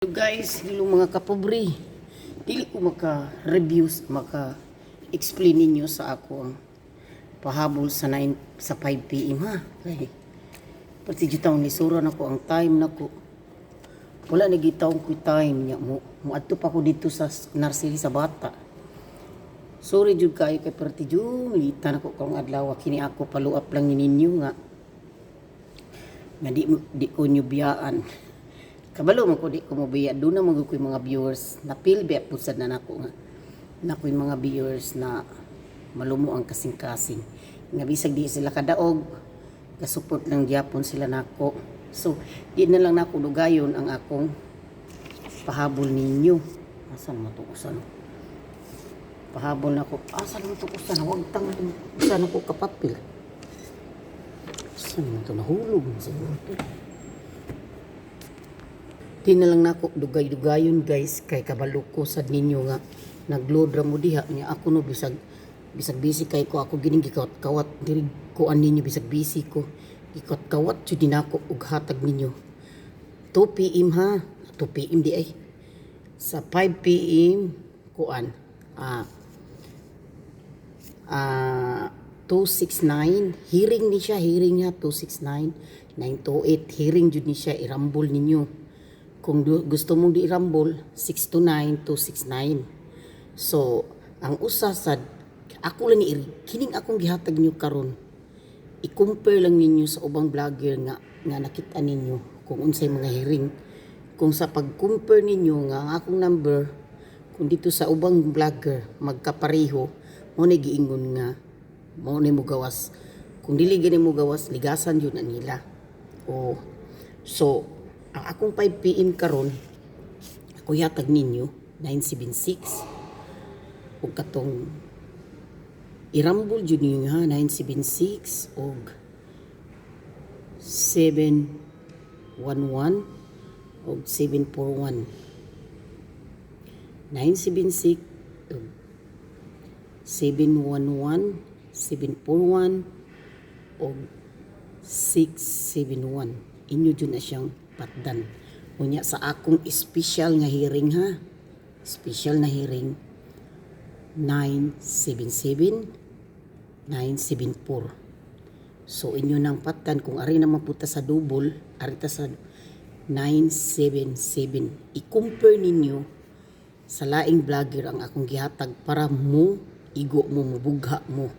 So guys, hello mga kapobre. Dili ko maka-reviews, maka-explain ninyo sa ako ang pahabol sa 9 sa 5 PM ha. Kay pati jutang lisuran ako ang time nako. Wala na gitaw ko time nya mo. Muadto pa ko dito sa nursery sa bata. Sorry jud kay perti jud militan ako kung adlaw kini ako paluap lang ni ninyo nga. Nga di ko nyo biyaan. Kabalo man ko di ko mabiya. Doon na mag mga viewers na pilbe pusad na nako nga. Nako yung mga viewers na malumo ang kasing-kasing. Nga bisag di sila kadaog. Ka-support lang gyapon sila nako. So, di na lang nako dugayon ang akong pahabol ninyo. Asan mo to usan? Pahabol nako. Asan mo to usan? Huwag tang usan ako kapapil. Asan mo to nahulog siguro to. Di na lang nako dugay-dugayon guys kay kabalo ko sad ninyo nga nagload ra mo diha niya ako no bisag busy kay ko ako gining gikawat diri ko an ninyo bisag busy ko gikawat jud dinako og hatag ninyo 2 PM ha 2 PM di ay sa 5 PM kuan 269 hearing ni siya hearing niya 269 928 hearing jud ni siya irambol ninyo. Kung gusto mong di-rumble, 629 269. So, ang usa sad ako lang ni kining akong gihatag niyo karon. I-compare lang ninyo sa ubang vlogger nga nakita ninyo kung unsay mga hearing. Kung sa pag-compare ninyo nga ang akong number kung dito sa ubang vlogger magkapareho, mo na giingon nga mo na mo gawas. Kung dili gani mo gawas, ligasan yun na nila. Oh. So, ang akong 5 PM karon ako yatag ninyo 976 ug katong irambol jud ninyo ha 976 ug 711 ug 741 976 ug 711 741 ug 671 inyo jud na siyang patdan. Unya sa akong special nga hearing ha. Special na hearing 977 974. So inyo nang patdan kung ari naman puta sa double, ari ta sa 977. I-compare ninyo sa laing vlogger ang akong gihatag para mo igo mo mubugha mo.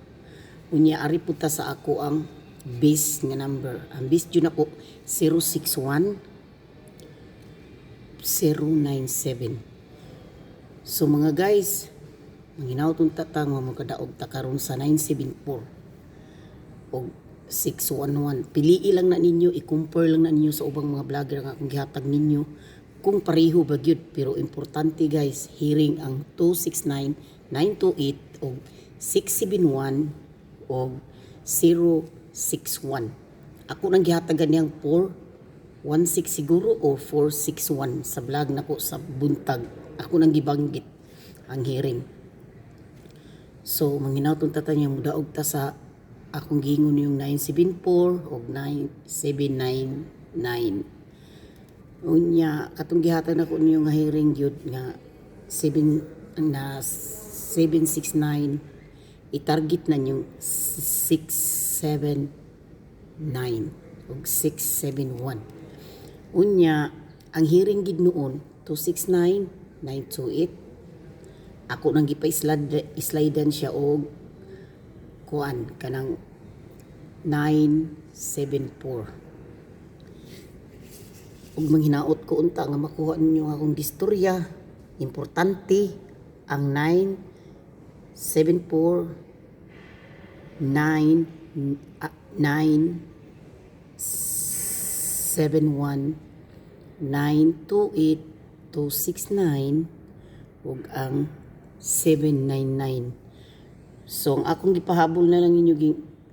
Unya ari puta sa ako ang base nga number. Ang base jud na po 061 097. So mga guys, ang hinauton tatang mga kadaog ta karon sa 974 o 611. Piliin lang na ninyo, i-compare lang na ninyo sa ubang mga vlogger nga akong gihatag ninyo kung pareho ba gyud. Pero importante guys, hearing ang 269 928 o 671 o 061. Ako nang gihatagan niyang 416 siguro o 461 sa vlog nako sa buntag. Ako nang gibanggit ang hearing. So manghinaw-ton tata niya mudaog ta sa akong gingon yung 974 o 9799. Unya katong gihatag nako niyo nga hearing gyud nga 769 i-target na yung 679 o 671. Unya, ang hearing gid noon, 269, 928. Ako nang gipa-slidean siya og kuan kanang 974. Ug manghinaot ko unta nga makuha ninyo akong istorya. Importante ang 974 971 928 269 ug ang 799. So ang akong gipahabol na lang ninyo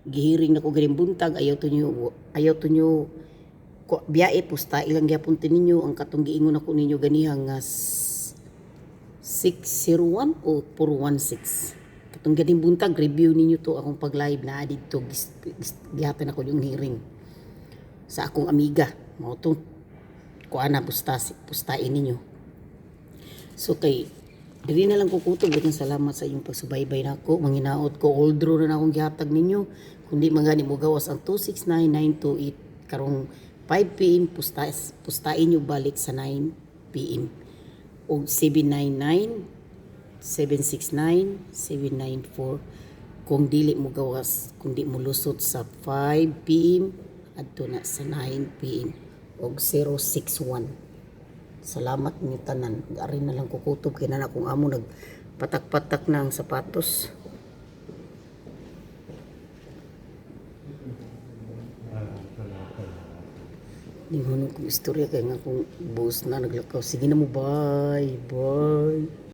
gihiring na ko ganing buntag ayaw to nyo biyae pusta ilang gyapon ninyo ang katong giingon ako ninyo ganihang nga 601 o 416. Katong ganing buntag review ninyo to akong pag-live na dito gihatan ako yung hearing sa akong amiga. Mao to kuana pustain ninyo. So kay dili na lang ko kutob, bitin salamat sa inyong pagsubaybay nako. Manginaot ko old draw na akong gihatag ninyo. Kundi magani mo gawas ang 269928 karong 5 PM pustain nyo balik sa 9 PM. Og 799 769 794 kung dili mo gawas, kung di mo lusot sa 5 PM adto na sa 9 PM og 061. Salamat niyo tanan. Ari na lang kukutob kay na kung amo nagpatak-patak na ang sapatos. Ninguno kong istorya kay nga kung boss na naglakaw. Sige na mo, bye. Bye.